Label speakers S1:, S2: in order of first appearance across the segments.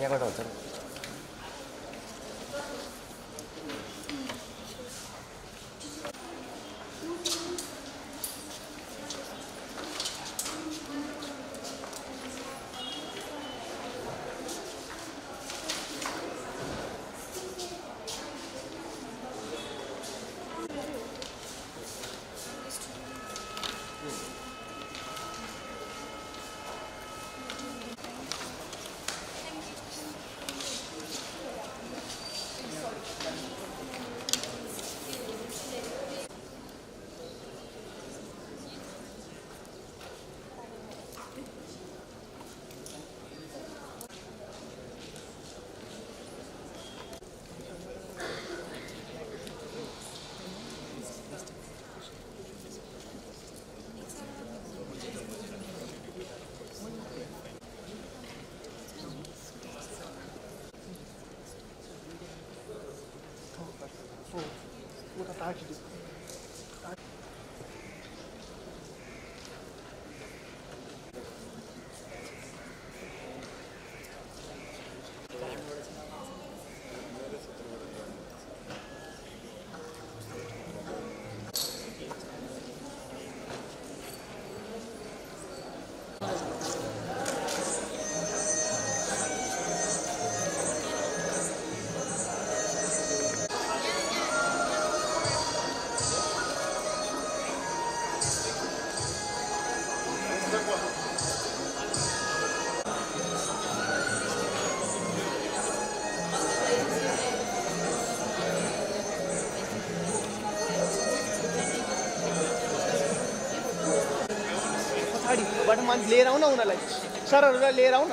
S1: यहाँबाट हुन्छ नि
S2: पछाडिबाट मान्छे लिएर आउन उनीहरूलाई सरहरूलाई लिएर आउन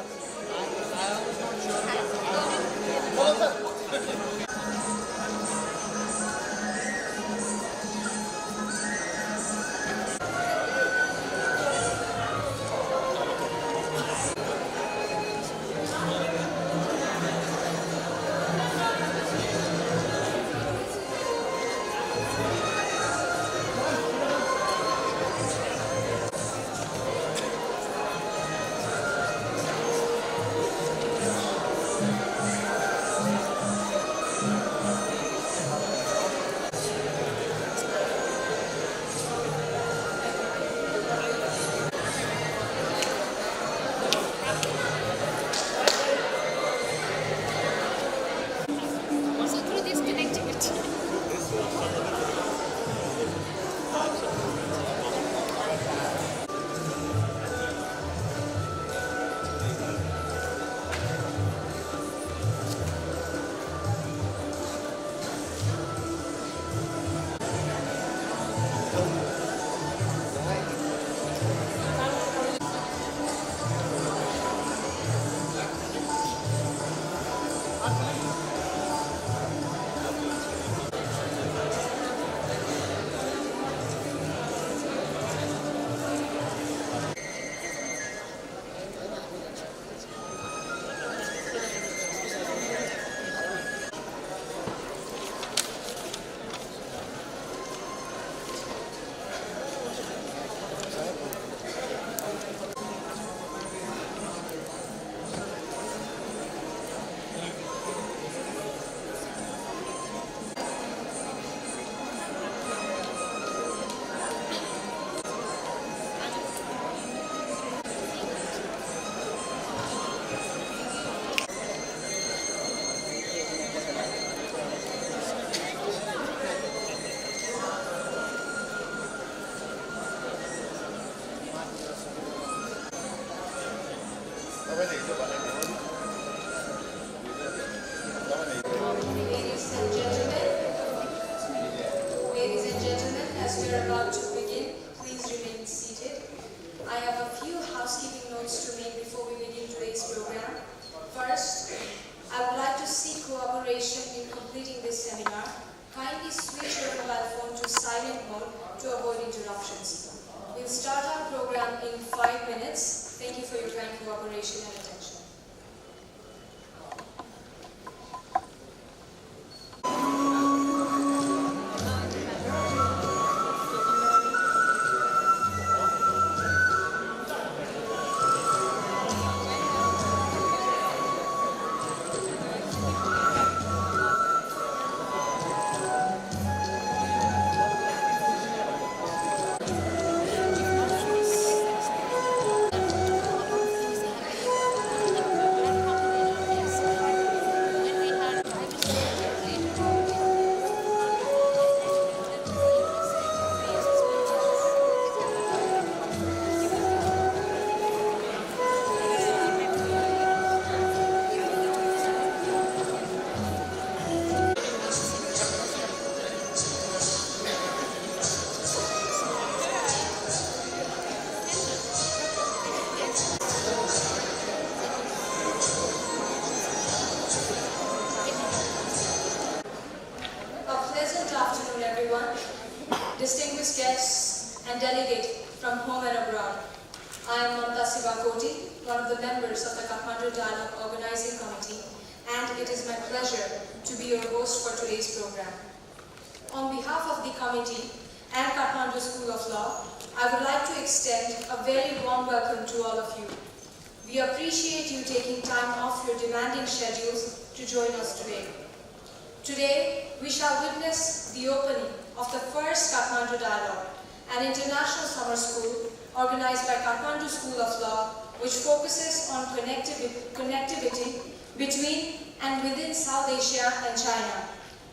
S1: and delegate from home and abroad. I am Mamta Sivakoti, one of the members of the Kathmandu Dialogue Organizing Committee, and it is my pleasure to be your host for today's program. On behalf of the committee and Kathmandu School of Law, I would like to extend a very warm welcome to all of you. We appreciate you taking time off your demanding schedules to join us today. Today, we shall witness the opening of the first Kathmandu Dialogue, an international summer school organized by Kathmandu School of Law, which focuses on connectivity between and within South Asia and China.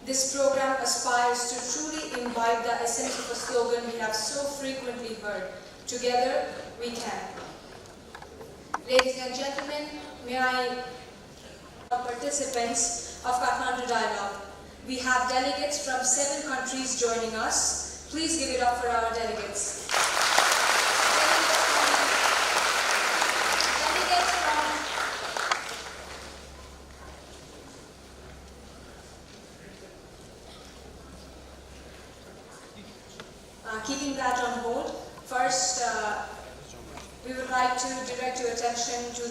S1: This program aspires to truly imbibe the essence of a slogan we have so frequently heard: together we can. Ladies and gentlemen, may I participants of Kathmandu Dialogue. We have delegates from 7 countries joining us. Please give it up for our delegates. Keeping that on hold, first we would like to direct your attention to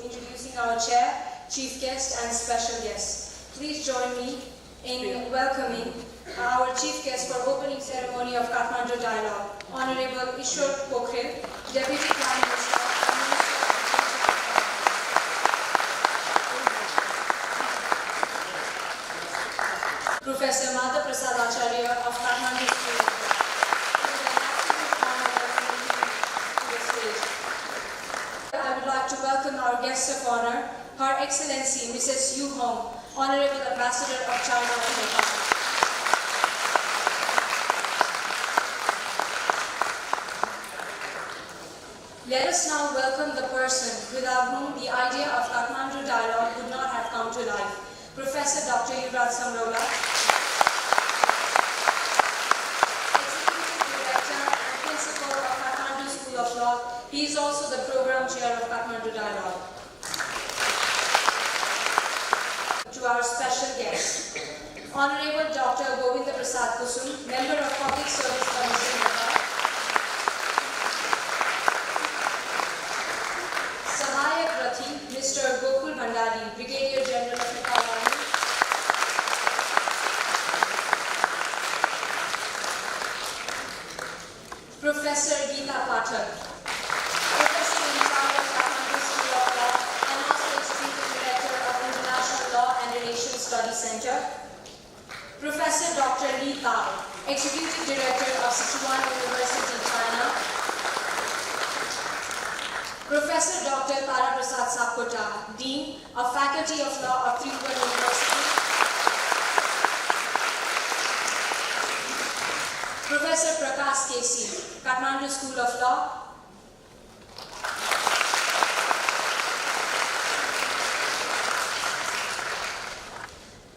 S1: introducing our chair, chief guest and special guest. Please join me in welcoming our chief guest for opening ceremony of Kathmandu Dialogue, Honorable Ishwar Pokhrel, Deputy Prime Minister and Minister of Professor Madhav Prasad Acharya of Kathmandu School. I would like to welcome our guest of honor, Her Excellency Mrs. Yu Hong, Honorable Ambassador of China to Nepal. Let us now welcome the person without whom the idea of Kathmandu Dialogue would not have come to life, Professor Dr. Yuvraj Samrola, Executive Director and Principal of Kathmandu School of Law. He is also the Program Chair of Kathmandu Dialogue. To our special guest, Honorable Dr. Govinda Prasad Kusum, Member of Public Service Commission, Nepal. Sahayak Rathi, Mr. Gokul Bhandari, Brigadier General of Nepal Army. Professor Geeta Pathak, Professor in charge of Kathmandu School of Law and also Executive Director of International Law and Relations Study Center. Professor Dr. Li Tao, Executive Director of Sichuan University, China. Professor Dr. Tara Prasad Sapkota, Dean of Faculty of Law of Tripura University. Professor Prakash Kesi, Kathmandu School of Law.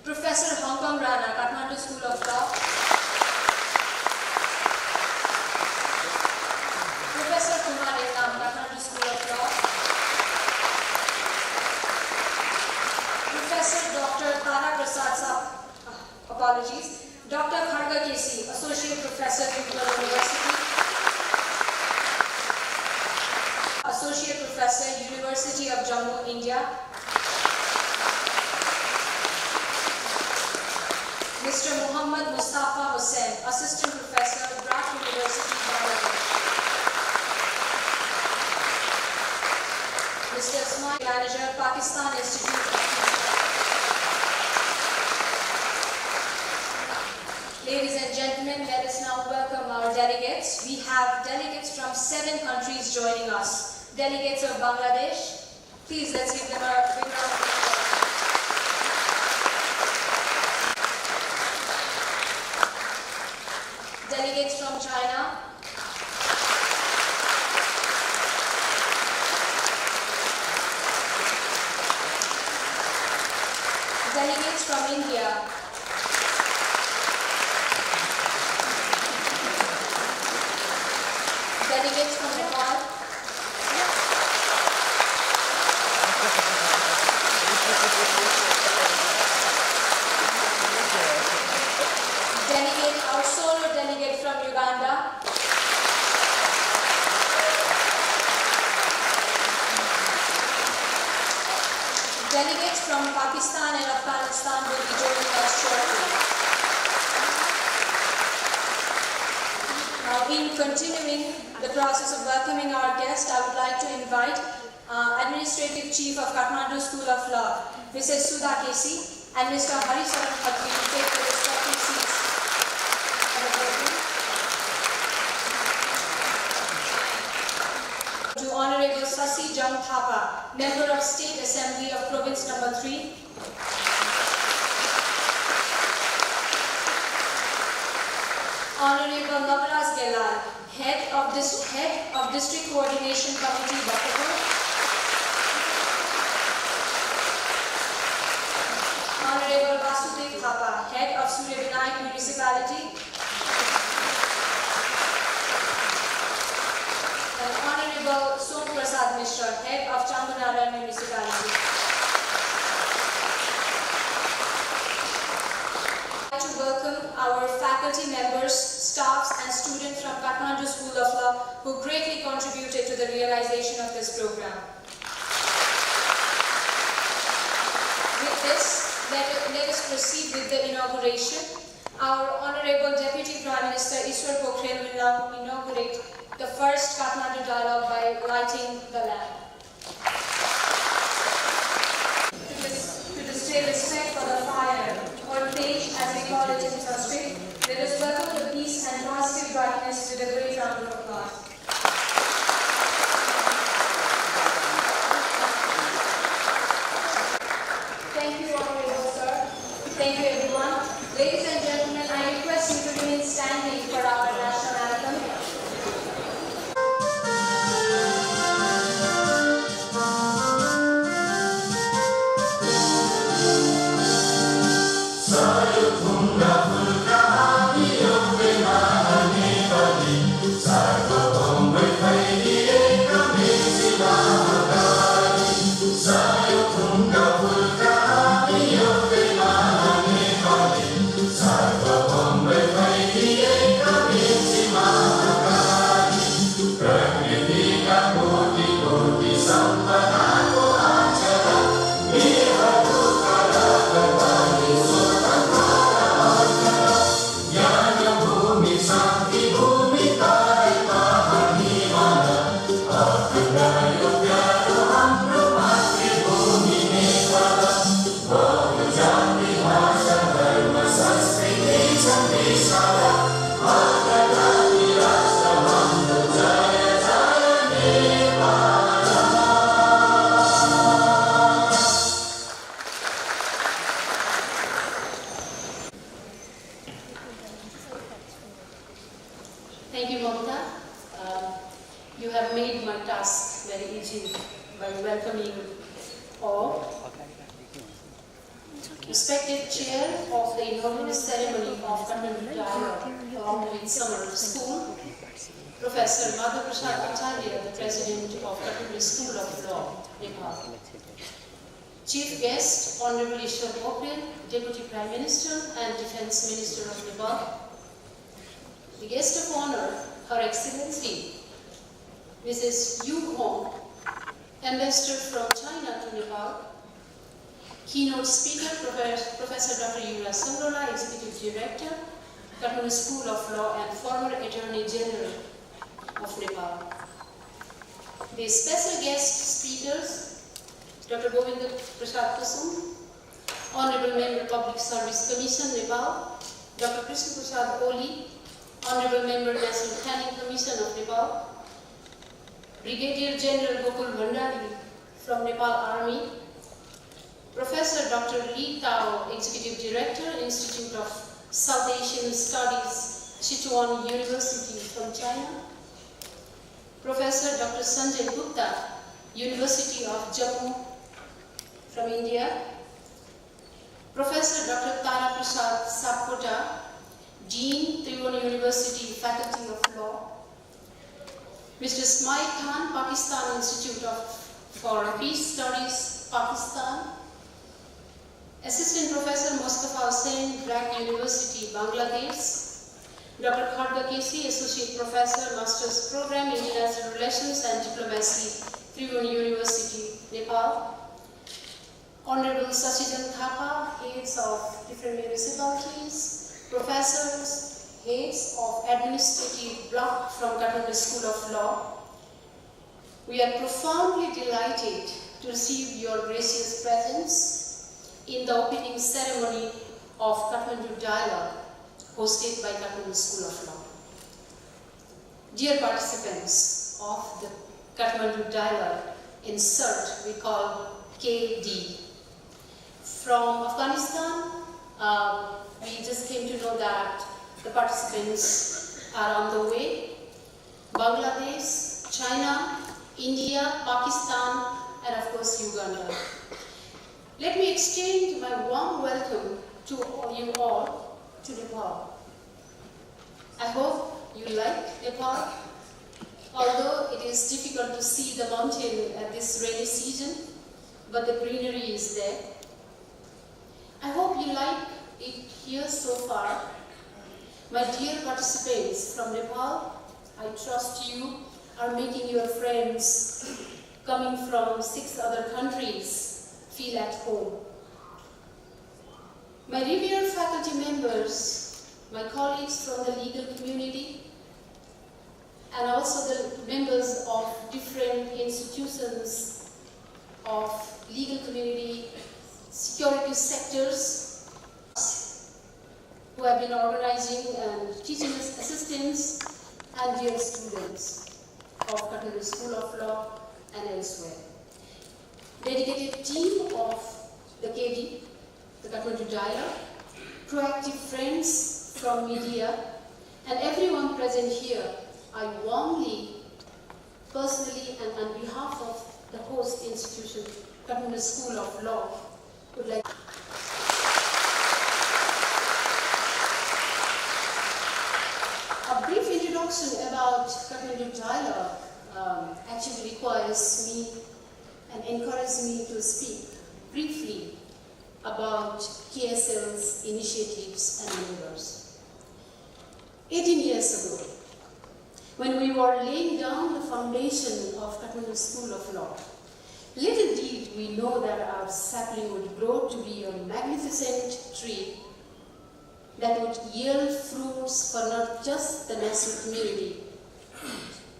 S1: Professor Hong Kong Rana, Kathmandu School of Law. Professor Kumar Ekam, Kathmandu School of Law. Professor Dr. Tara Prasad Dr. Kharga Kesi, Associate Professor, Tripura University. Associate Professor, University of Jammu, India. Mr. Muhammad Mustafa Hussain, Assistant Professor, Brat University, Bangladesh. Mr. Ismail, Manager, Pakistan Institute of Future. Ladies and gentlemen, let us now welcome our delegates. We have delegates from 7 countries joining us. Delegates of Bangladesh, please let's give them a big round of applause. Delegates from China. Delegates from India. Delegates from Nepal. Delegate, our solo delegate from Uganda. delegates from Pakistan and Afghanistan will be joining us shortly. Now, in continuing the process of welcoming our guest, I would like to invite Administrative Chief of Kathmandu School of Law, Mrs. Sudha Kesi, and Mr. Harisaran Khatri to take their respective seats. To Honorable Sasi Jung Thapa, Member of State Assembly of Province Number 3. Honorable Navras Gelal, Head of District Coordination Committee, Bapur. Honorable Vasudev Thapa, Head of Suryavinayak Municipality. And Honorable Som Prasad Mishra, Head of Changunara Municipality. I'd like to welcome our faculty members, staffs and students from Kathmandu School of Law who greatly contributed to the realization of this program. With this, let us proceed with the inauguration. Our Honorable Deputy Prime Minister Ishwar Pokhriyal will now inaugurate the first Kathmandu dialogue by lighting the lamp. To display respect for the fire, or page as we call it in Sanskrit, let us welcome the peace and positive brightness with a great round of applause. Thank you, Honorable Sir. Thank you, everyone. Ladies and gentlemen, I request you to remain standing for our national anthem.
S3: Thank you, Mamta. You have made my task very easy by welcoming all. Respected Chair of the inaugural ceremony of Kathmandu Dialogue along with Summer School, Professor Madhav Prasad Acharya, the President of Kathmandu School of Law, Nepal. Chief Guest, Honorable Ishwar Pokhriyal, Deputy Prime Minister and Defence Minister of Nepal. The guest of honor, Her Excellency, Mrs. Yu Hong, Ambassador from China to Nepal. Keynote speaker, Professor Dr. Yura Sangrola, Executive Director, Kathmandu School of Law and former Attorney General of Nepal. The special guest speakers, Dr. Govinda Prasad Kusum, Honorable Member Public Service Commission, Nepal, Dr. Krishna Prasad Oli, Honorable Member National Planning Commission of Nepal, Brigadier General Gokul Bhandari from Nepal Army, Professor Dr. Li Tao, Executive Director, Institute of South Asian Studies, Sichuan University from China, Professor Dr. Sanjay Gupta, University of Jammu from India, Professor Dr. Tara Prasad Sapkota, Dean, Tribhuvan University, Faculty of Law, Mr. Ismail Khan, Pakistan Institute for Peace Studies, Pakistan, Assistant Professor Mustafa Hussain, Brak University, Bangladesh, Dr. Kharda Kesi, Associate Professor, Master's Program, International Relations and Diplomacy, Tribhuvan University, Nepal, Honorable Sachidan Thapa, heads of different municipalities, professors, heads of administrative block from Kathmandu School of Law, we are profoundly delighted to receive your gracious presence in the opening ceremony of Kathmandu Dialogue, hosted by Kathmandu School of Law. Dear participants of the Kathmandu Dialogue, in short we call KD. From Afghanistan, we just came to know that the participants are on the way. Bangladesh, China, India, Pakistan, and of course Uganda. Let me extend my warm welcome to you all to Nepal. I hope you like Nepal, although it is difficult to see the mountain at this rainy season, but the greenery is there. I hope you like it here so far. My dear participants from Nepal, I trust you are making your friends coming from 6 other countries feel at home. My revered faculty members, my colleagues from the legal community, and also the members of different institutions of legal community, security sectors, who have been organizing and teaching assistants, and dear students of Kathmandu School of Law and elsewhere. Dedicated team of the KD, the Kathmandu Dialogue, proactive friends from media, and everyone present here, I warmly, personally, and on behalf of the host institution, Kathmandu School of Law, would like a brief introduction about Kathmandu Dialogue actually requires me and encourages me to speak briefly about KSL's initiatives and members. 18 years ago, when we were laying down the foundation of Kathmandu School of Law, little did we know that our sapling would grow to be a magnificent tree that would yield fruits for not just the national community,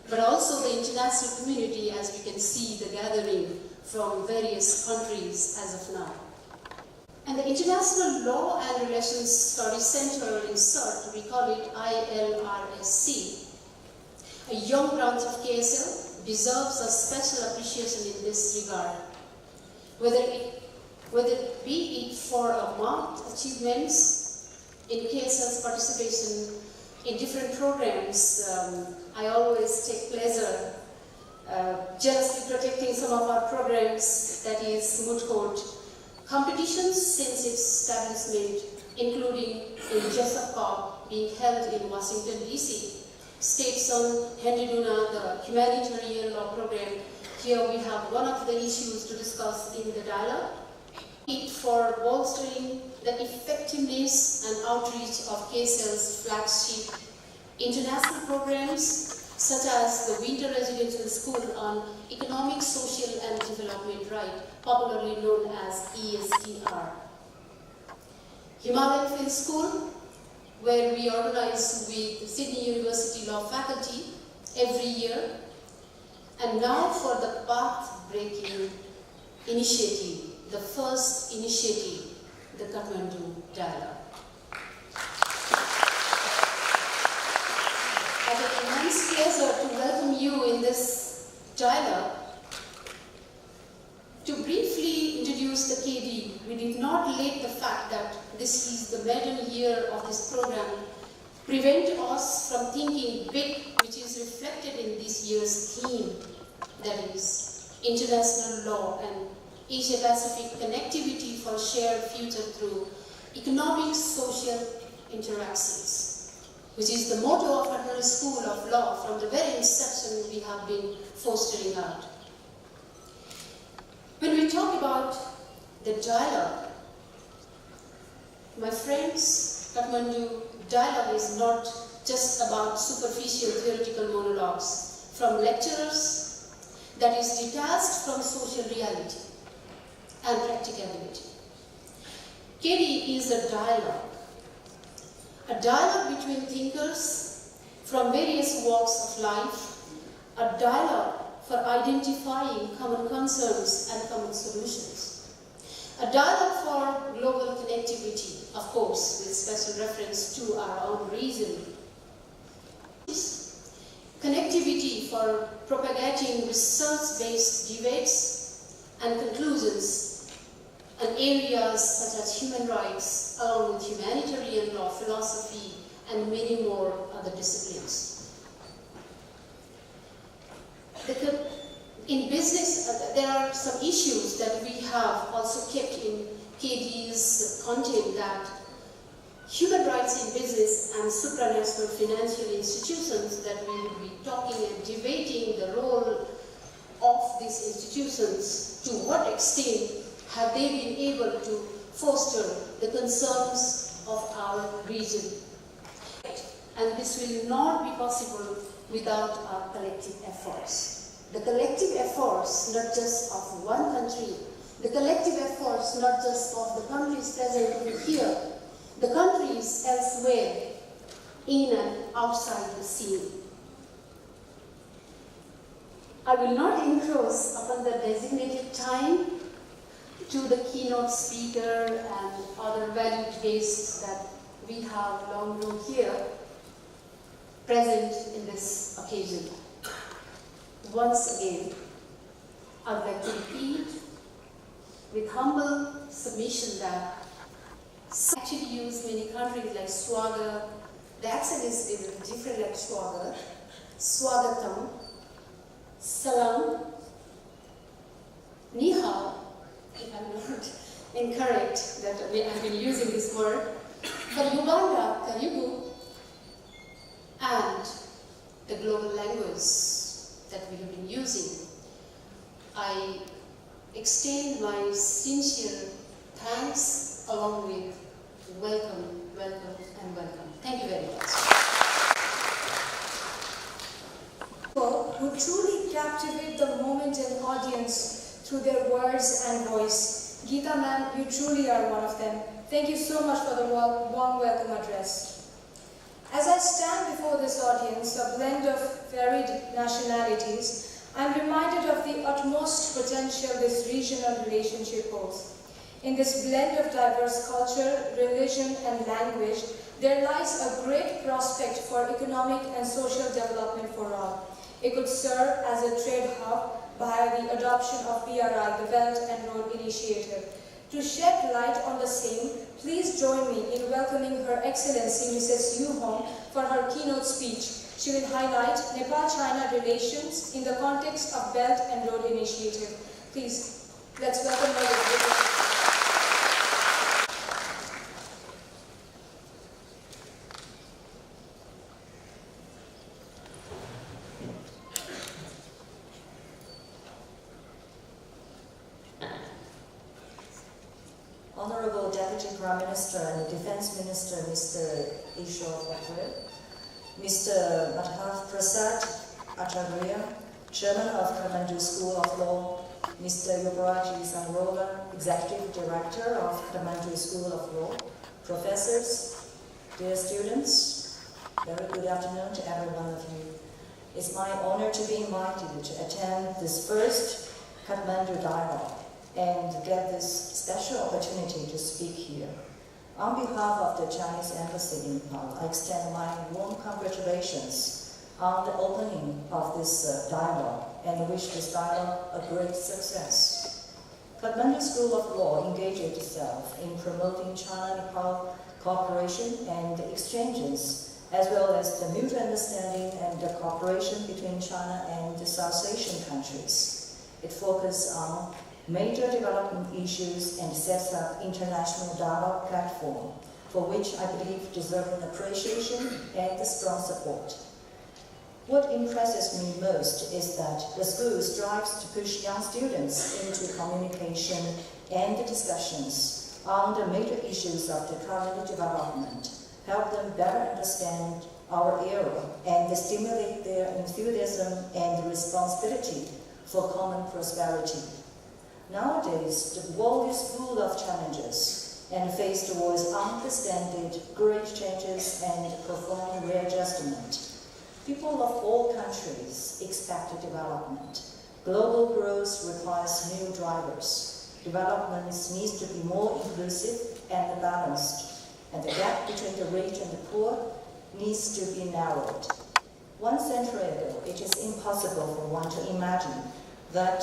S3: but also the international community, as we can see the gathering from various countries as of now. And the International Law and Relations Study Center in CERT, we call it ILRSC, a young branch of KSL, deserves a special appreciation in this regard. Whether it be it for a marked achievements in KSL's participation in different programs, I always take pleasure jealously protecting some of our programs, that is moot court competitions since its establishment, including in Jessup Cup being held in Washington, D.C. States on Hendiduna, the humanitarian law program. Here we have one of the issues to discuss in the dialogue. For bolstering the effectiveness and outreach of KSL's flagship international programs, such as the Winter Residential School on Economic, Social and Development Right, popularly known as ESDR. Himalayan Film School, where we organize with Sydney University Law faculty every year, and now for the path-breaking initiative, the first initiative, the Kathmandu Dialogue. I have an immense pleasure to welcome you in this dialogue. To briefly introduce the KD, we did not let the fact that this is the maiden year of this program prevent us from thinking big, which is reflected in this year's theme, that is international law and Asia-Pacific connectivity for shared future through economic, social interactions, which is the motto of Kathmandu School of Law from the very inception we have been fostering out. When we talk about the dialogue, my friends, Kathmandu Dialogue is not just about superficial theoretical monologues from lecturers that is detached from social reality. and practicability. KD is a dialogue between thinkers from various walks of life, a dialogue for identifying common concerns and common solutions, a dialogue for global connectivity, of course, with special reference to our own region, connectivity for propagating research-based debates and conclusions in areas such as human rights, along with humanitarian law, philosophy, and many more other disciplines. In business, there are some issues that we have also kept in KD's content, that human rights in business and supranational financial institutions, that we will be talking and debating the role of these institutions, to what extent have they been able to foster the concerns of our region. And this will not be possible without our collective efforts. The collective efforts not just of one country, the collective efforts not just of the countries present over here, the countries elsewhere, in and outside the scene. I will not encroach upon the designated time to the keynote speaker and other valued guests that we have long known here present in this occasion. Once again, I would like to repeat with humble submission that actually use many countries like swaga. The accent is different, like swaga, swagatam, salam, ni hao, if I'm not incorrect that I've been using this word, for Uganda, karibu, and the global language that we have been using. I extend my sincere thanks along with welcome, welcome, and welcome. Thank you very much.
S1: People who truly captivate the moment and audience through their words and voice. Geeta ma'am, you truly are one of them. Thank you so much for the warm welcome address. As I stand before this audience, a blend of varied nationalities, I am reminded of the utmost potential this regional relationship holds. In this blend of diverse culture, religion, and language, there lies a great prospect for economic and social development for all. It could serve as a trade hub by the adoption of BRI, the Belt and Road Initiative. To shed light on the same, please join me in welcoming Her Excellency Mrs. Yu Hong for her keynote speech. She will highlight Nepal-China relations in the context of Belt and Road Initiative. Please, let's welcome her with a big
S4: Honorable Deputy Prime Minister and Defense Minister, Mr. Ishwar Patel, Mr. Madhav Prasad Acharya, Chairman of Kathmandu School of Law, Mr. Yogaraji Sangrola, Executive Director of Kathmandu School of Law, professors, dear students, very good afternoon to every one of you. It's my honor to be invited to attend this first Kathmandu Dialogue and get this special opportunity to speak here. On behalf of the Chinese Embassy in Nepal, I extend my warm congratulations on the opening of this dialogue and wish this dialogue a great success. Kathmandu School of Law engaged itself in promoting China-Nepal cooperation and exchanges, as well as the mutual understanding and the cooperation between China and the South Asian countries. It focuses on major development issues and sets up international dialogue platform, for which I believe deserve an appreciation and strong support. What impresses me most is that the school strives to push young students into communication and discussions on the major issues of the current development, help them better understand our era, and stimulate their enthusiasm and responsibility for common prosperity. Nowadays, the world is full of challenges and faced with unprecedented great changes and profound readjustment. People of all countries expect development. Global growth requires new drivers. Development needs to be more inclusive and balanced, and the gap between the rich and the poor needs to be narrowed. 1 century ago, it is impossible for one to imagine that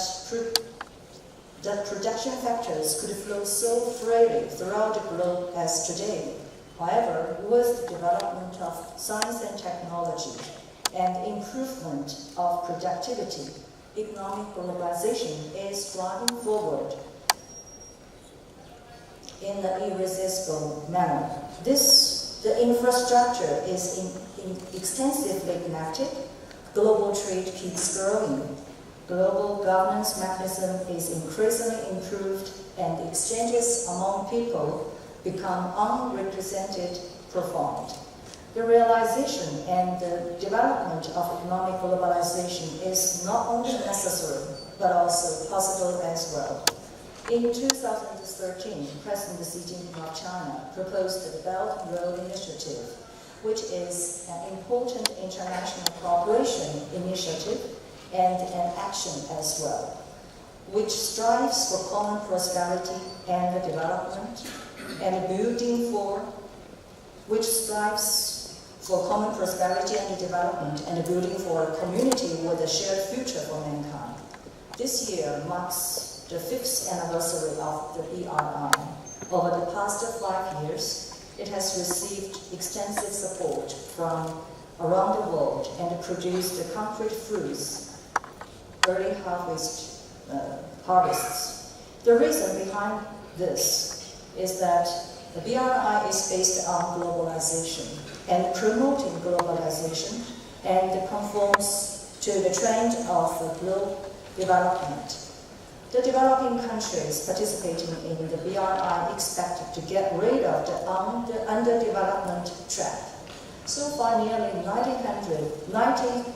S4: production factors could flow so freely throughout the globe as today. However, with the development of science and technology and improvement of productivity, economic globalization is driving forward in an irresistible manner. The infrastructure is extensively connected. Global trade keeps growing. Global governance mechanism is increasingly improved, and exchanges among people become unrepresented, profound. The realization and the development of economic globalization is not only necessary, but also possible as well. In 2013, President Xi Jinping of China proposed the Belt and Road Initiative, which is an important international cooperation initiative and an action as well, which strives for common prosperity and development, and building for which strives for common prosperity and development, and building for a community with a shared future for mankind. This year marks the 5th anniversary of the BRI. Over the past 5 years, it has received extensive support from around the world and produced concrete fruits, early harvests. The reason behind this is that the BRI is based on globalization and promoting globalization, and conforms to the trend of global development. The developing countries participating in the BRI expect to get rid of the underdevelopment trap. So far, nearly 90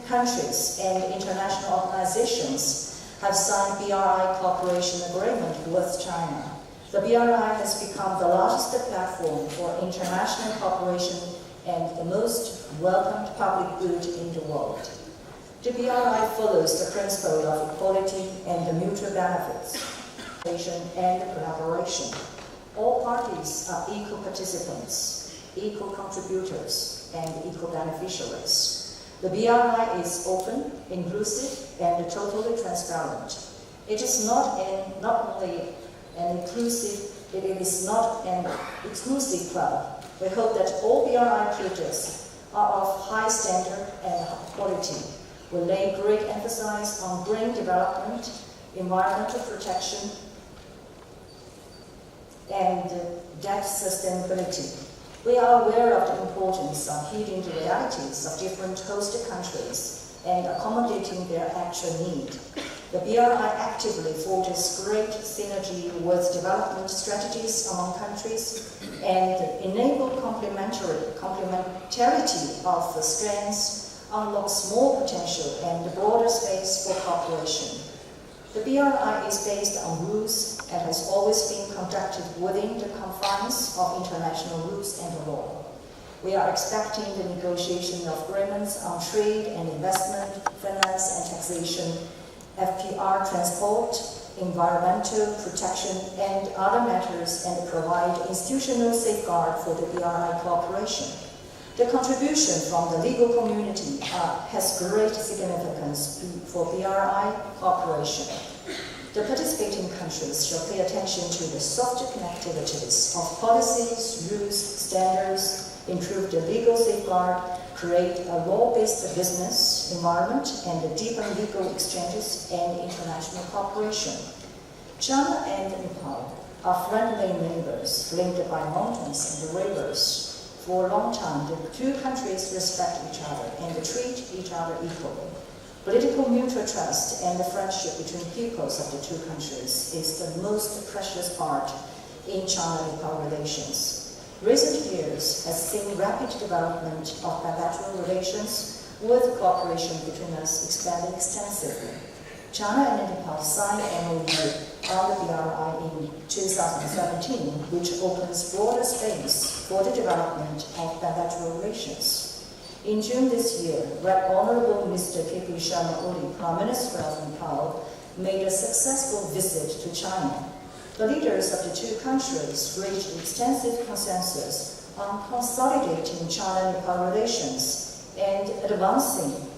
S4: countries and international organizations have signed BRI cooperation agreement with China. The BRI has become the largest platform for international cooperation and the most welcomed public good in the world. The BRI follows the principle of equality and the mutual benefits, and collaboration. All parties are equal participants, equal contributors, and equal beneficiaries. The BRI is open, inclusive, and totally transparent. It is not only an inclusive, it is not an exclusive club. We hope that all BRI projects are of high standard and quality. We lay great emphasis on green development, environmental protection, and debt sustainability. We are aware of the importance of heeding the realities of different host countries and accommodating their actual need. The BRI actively forges great synergy with development strategies among countries and enable complementarity of the strengths, unlocks more potential and broader space for cooperation. The BRI is based on rules and has always been conducted within the confines of international rules and law. We are expecting the negotiation of agreements on trade and investment, finance and taxation, FPR transport, environmental protection, and other matters, and provide institutional safeguard for the BRI cooperation. The contribution from the legal community has great significance for BRI cooperation. The participating countries shall pay attention to the soft connectivities of policies, rules, standards, improve the legal safeguard, create a law-based business environment, and deepen legal exchanges and international cooperation. China and Nepal are friendly neighbors linked by mountains and rivers. For a long time, the two countries respect each other and treat each other equally. Political mutual trust and the friendship between peoples of the two countries is the most precious part in China-Nepal relations. Recent years has seen rapid development of bilateral relations with cooperation between us expanding extensively. China and Nepal signed an MOU on the BRI in 2017, which opens broader space for the development of bilateral relations. In June this year, Right Honorable Mr. K.P. Sharma Oli, Prime Minister of Nepal, made a successful visit to China. The leaders of the two countries reached extensive consensus on consolidating China-Nepal relations and advancing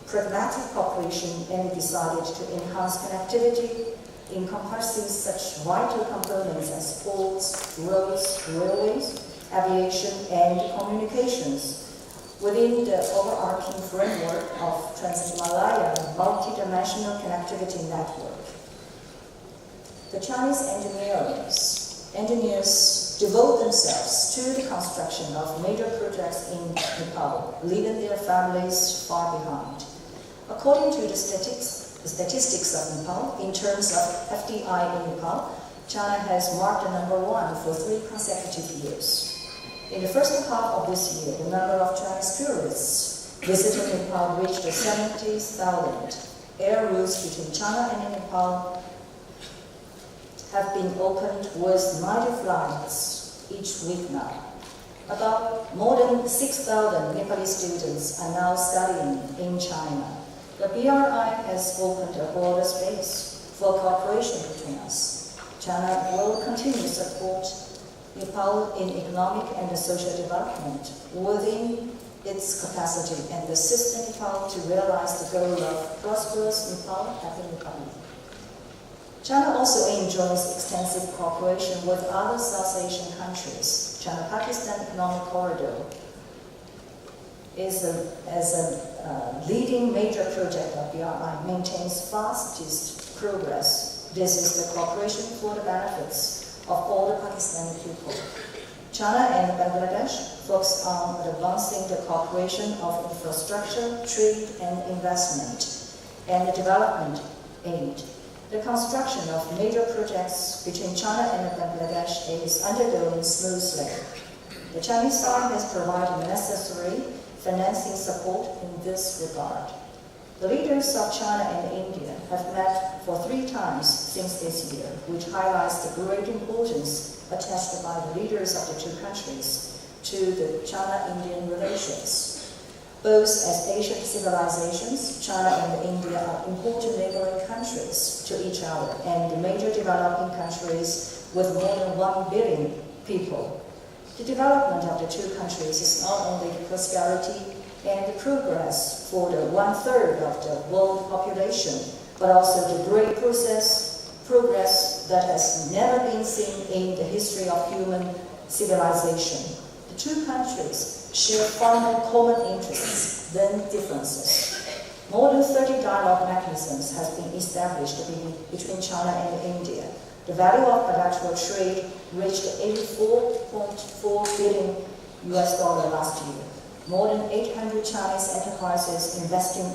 S4: pragmatic cooperation, and decided to enhance connectivity encompassing such vital components as ports, roads, railways, aviation, and communications within the overarching framework of Trans-Himalaya Multidimensional Connectivity Network. The Chinese engineers devote themselves to the construction of major projects in Nepal, leaving their families far behind. According to the statistics of Nepal, in terms of FDI in Nepal, China has marked the number one for 3 consecutive years. In the first half of this year, the number of Chinese tourists visiting Nepal reached 70,000. Air routes between China and Nepal have been opened with 90 flights each week now. About more than 6,000 Nepalese students are now studying in China. The BRI has opened a broader space for cooperation between us. China will continue to support Nepal in economic and social development within its capacity and assist Nepal to realize the goal of prosperous Nepal, happy Nepal. China also enjoys extensive cooperation with other South Asian countries. China-Pakistan Economic Corridor as a leading major project of BRI, maintains fastest progress. This is the cooperation for the benefits of all the Pakistani people. China and Bangladesh focus on advancing the cooperation of infrastructure, trade and investment, and the development aid. The construction of major projects between China and Bangladesh is undergoing smoothly. The Chinese side has provided necessary financing support in this regard. The leaders of China and India have met for 3 times since this year, which highlights the great importance attached by the leaders of the 2 countries to the China-Indian relations. Both as Asian civilizations, China and India are important neighboring countries to each other and major developing countries with more than 1 billion people. The development of the 2 countries is not only the prosperity and the progress for the 1/3 of the world population, but also the great progress that has never been seen in the history of human civilization. The 2 countries share far more common interests than differences. More than 30 dialogue mechanisms have been established between China and India. The value of bilateral trade reached $84.4 billion last year. More than 800 Chinese enterprises investing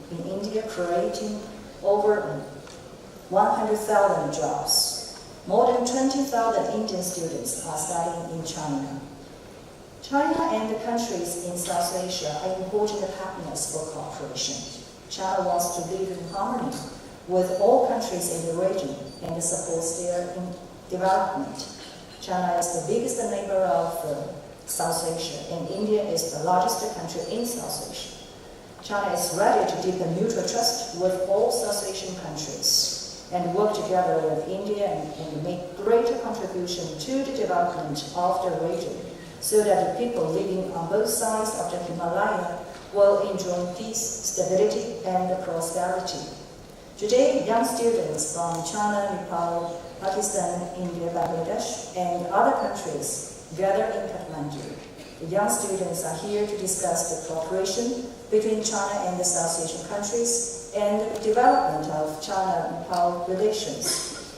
S4: in India, creating over 100,000 jobs. More than 20,000 Indian students are studying in China. China and the countries in South Asia are important partners for cooperation. China wants to live in harmony with all countries in the region and supports their development. China is the biggest neighbor of South Asia, and India is the largest country in South Asia. China is ready to deepen mutual trust with all South Asian countries and work together with India and make greater contribution to the development of the region so that the people living on both sides of the Himalaya will enjoy peace, stability, and prosperity. Today, young students from China, Nepal, Pakistan, India, Bangladesh, and other countries gather in Kathmandu. The young students are here to discuss the cooperation between China and the South Asian countries and the development of China-Nepal relations.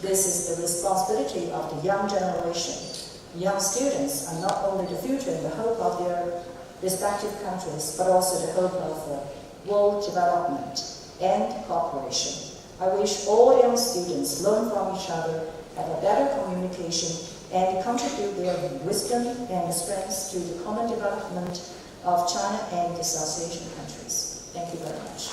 S4: This is the responsibility of the young generation. Young students are not only the future and the hope of their respective countries, but also the hope of world development and cooperation. I wish all young students learn from each other, have a better communication, and contribute their wisdom and strengths to the common development of China and the South Asian countries. Thank you very much.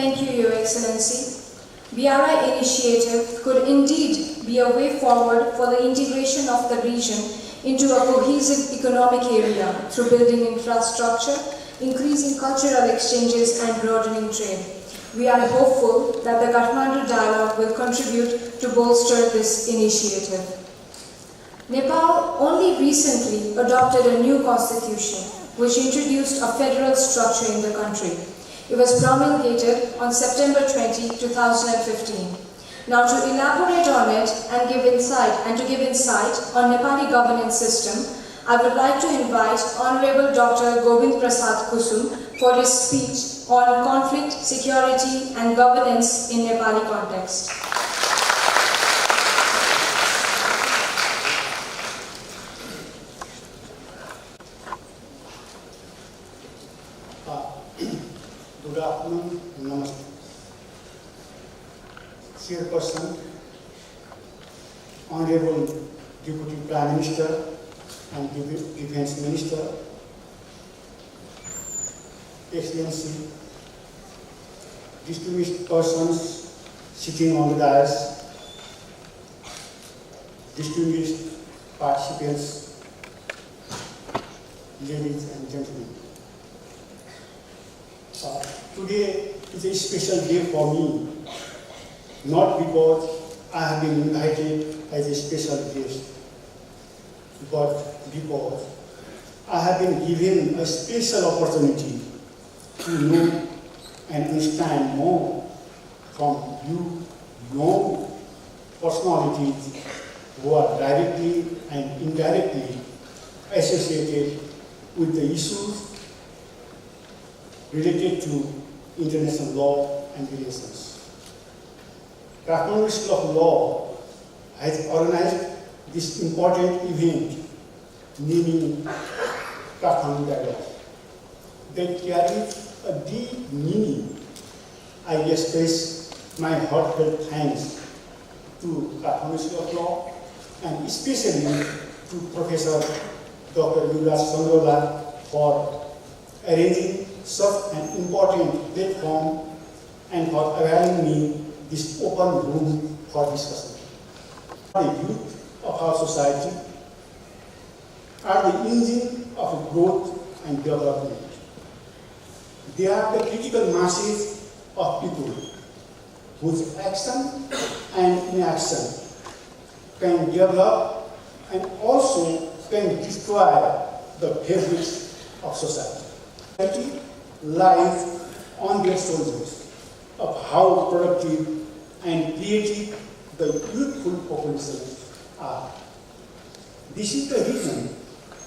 S1: Thank you, Your Excellency. BRI initiative could indeed be a way forward for the integration of the region into a cohesive economic area through building infrastructure, increasing cultural exchanges and broadening trade. We are hopeful that the Kathmandu dialogue will contribute to bolster this initiative. Nepal only recently adopted a new constitution which introduced a federal structure in the country. It was promulgated on September 20, 2015. Now to elaborate on it and to give insight on Nepali governance system, I would like to invite Honorable Dr. Govind Prasad Kusum for his speech on conflict, security and governance in Nepali context.
S5: Good afternoon, namaste. Chairperson, Honorable Deputy Prime Minister and Defense Minister, Excellency, distinguished persons sitting on the dais, distinguished participants, ladies and gentlemen. Today is a special day for me, not because I have been invited as a special guest, but because I have been given a special opportunity to know and understand more from you young personalities who are directly and indirectly associated with the issues related to international law and relations. Kathmandu School of Law has organized this important event, naming Kathmandu Dialogue, that carries a deep meaning. I express my heartfelt thanks to Kathmandu School of Law and especially to Professor Dr. Yuvraj Chandrola for arranging such an important platform and for availing me this open room for discussion. The youth of our society are the engine of growth and development. They are the critical masses of people whose action and inaction can develop and also can destroy the fabrics of society. Lies on their shoulders of how productive and creative the youthful populations are. This is the reason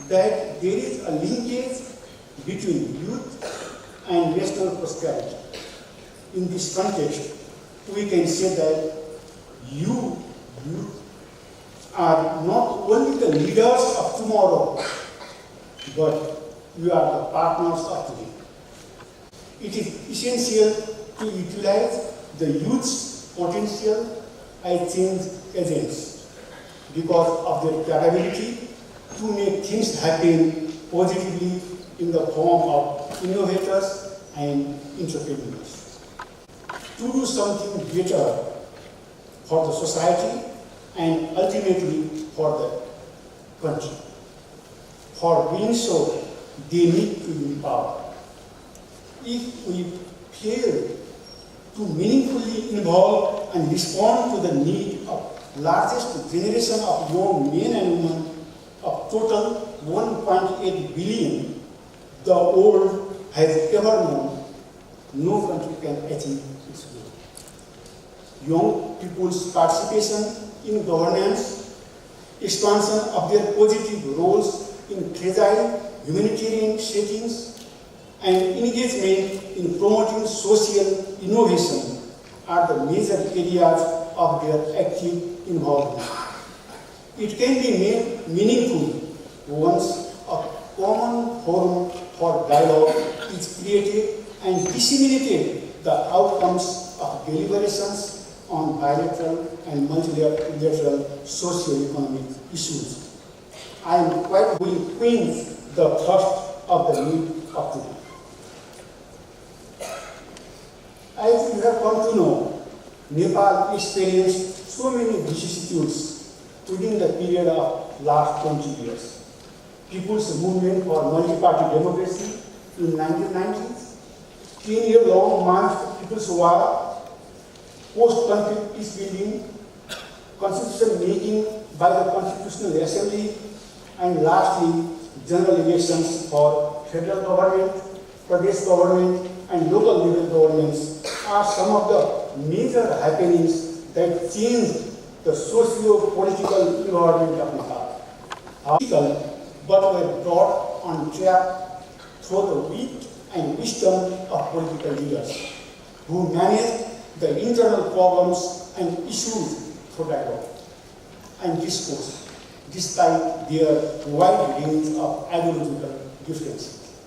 S5: that there is a linkage between youth and national prosperity. In this context, we can say that youth are not only the leaders of tomorrow, but you are the partners of today. It is essential to utilize the youth's potential as change agents because of their capability to make things happen positively in the form of innovators and entrepreneurs. To do something better for the society and ultimately for the country. For doing so, they need to be empowered. If we fail to meaningfully involve and respond to the need of largest generation of young men and women of total 1.8 billion the world has ever known, no country can achieve its goal. Young people's participation in governance, expansion of their positive roles in fragile humanitarian settings, and engagement in promoting social innovation are the major areas of their active involvement. It can be made meaningful once a common forum for dialogue is created and disseminated the outcomes of deliberations on bilateral and multilateral socio-economic issues. I am quite willing to quench the thirst of the need of today. As you have come to know, Nepal experienced so many vicissitudes within the period of last 20 years. People's movement for multi-party democracy in 1990s, 10-year-long march to People's War, post-conflict peace building, constitution making by the Constitutional Assembly, and lastly, general elections for federal government, Pradesh government, and local level governments are some of the major happenings that changed the socio-political environment of Nepal. But were brought on track through the wit and wisdom of political leaders who managed the internal problems and issues through dialogue and discourse, despite their wide range of ideological differences.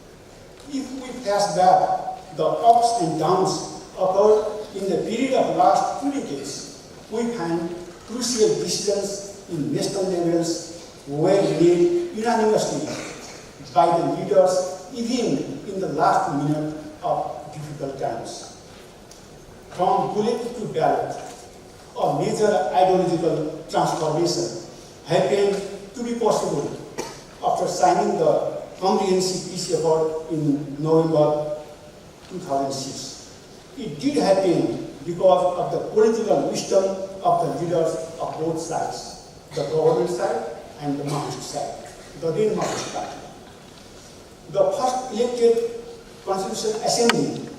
S5: If we pass back, the ups and downs occurred in the period of last 2 decades, we find crucial decisions in national levels were made unanimously by the leaders even in the last minute of difficult times. From bullet to ballot, a major ideological transformation happened to be possible after signing the Comprehensive Peace Accord in November 2006. It did happen because of the political wisdom of the leaders of both sides, the government side and the Maoist side, the then Maoist party. The first elected Constitutional Assembly,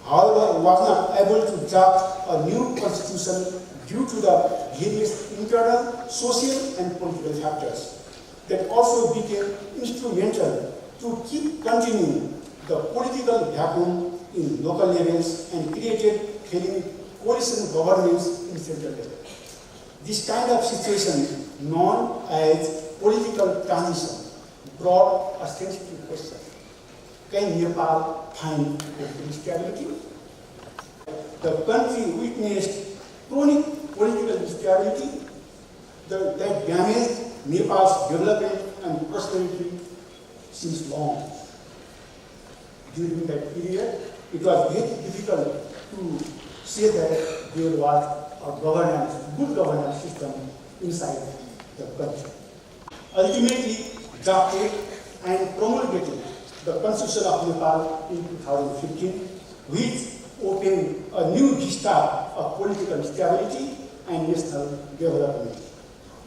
S5: however, was not able to draft a new constitution due to the various internal, social, and political factors that also became instrumental to keep continuing the political vacuum in local levels and created failing coalition governments in central level. This kind of situation, known as political transition, brought a sensitive question. Can Nepal find political stability? The country witnessed chronic political instability that damaged Nepal's development and prosperity since long. During that period, it was very difficult to say that there was a good governance system inside the country. Ultimately, drafted and promulgated the Constitution of Nepal in 2015, which opened a new vista of political stability and national development.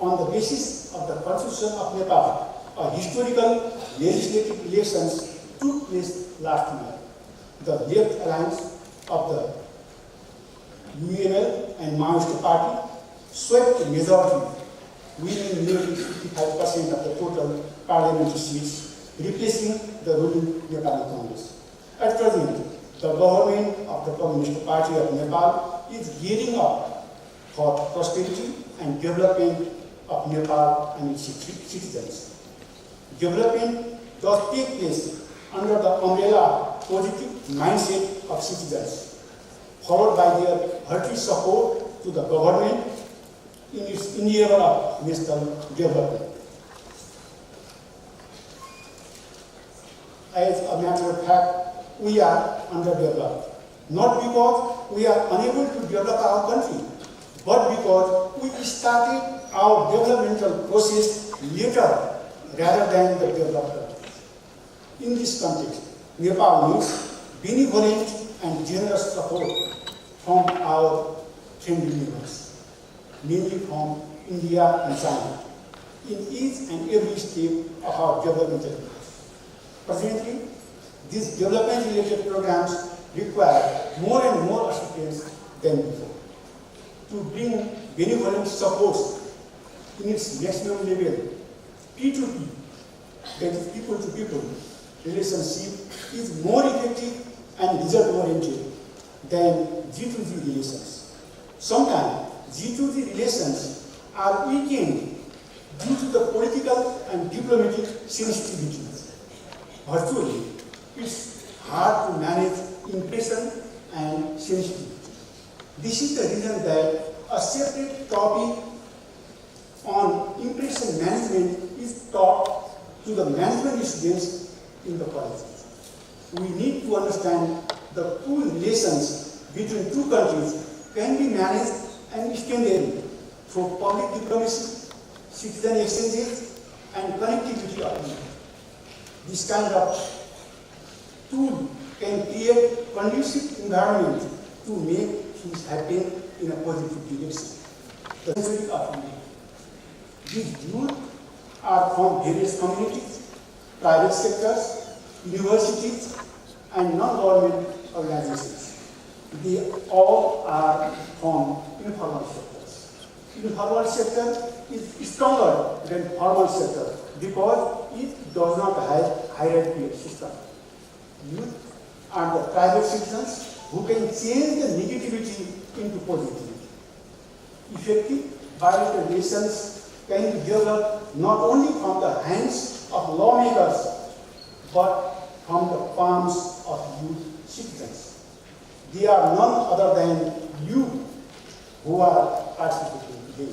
S5: On the basis of the Constitution of Nepal, a historical legislative elections took place last year. The Left Alliance of the UNL and Maoist Party swept the majority, winning nearly 55% of the total parliamentary seats, replacing the ruling Nepali Congress. At present, the government of the Communist Party of Nepal is gearing up for prosperity and development of Nepal and its citizens. Development does take place under the umbrella positive mindset of citizens, followed by their hearty support to the government in its endeavor of national development. As a matter of fact, we are underdeveloped, not because we are unable to develop our country, but because we started our developmental process later rather than the developed countries. In this context, Nepal needs benevolent and generous support from our friendly neighbors, mainly from India and China, in each and every step of our developmental efforts. Presently, these development-related programs require more and more assistance than before. To bring benevolent support in its maximum level, P2P, that is people-to-people relationship, is more effective and result-oriented than G2G relations. Sometimes G2G relations are weakened due to the political and diplomatic sensitivities. Virtually, it's hard to manage impression and sensitivity. This is the reason that a separate topic on impression management is taught to the management students in the colleges. We need to understand the true relations between two countries can be managed and strengthened through public diplomacy, citizen exchanges, and connectivity of people. This kind of tool can create conducive environment to make things happen in a positive direction. The century of India. These youth are from various communities, private sectors, universities, and non-government organizations. They all are from informal sectors. Informal sector is stronger than formal sector because it does not have hierarchical system. Youth are the private citizens who can change the negativity into positivity. Effective bilateral relations can be developed not only from the hands of lawmakers but from the palms of youth citizens. They are none other than you who are participating today.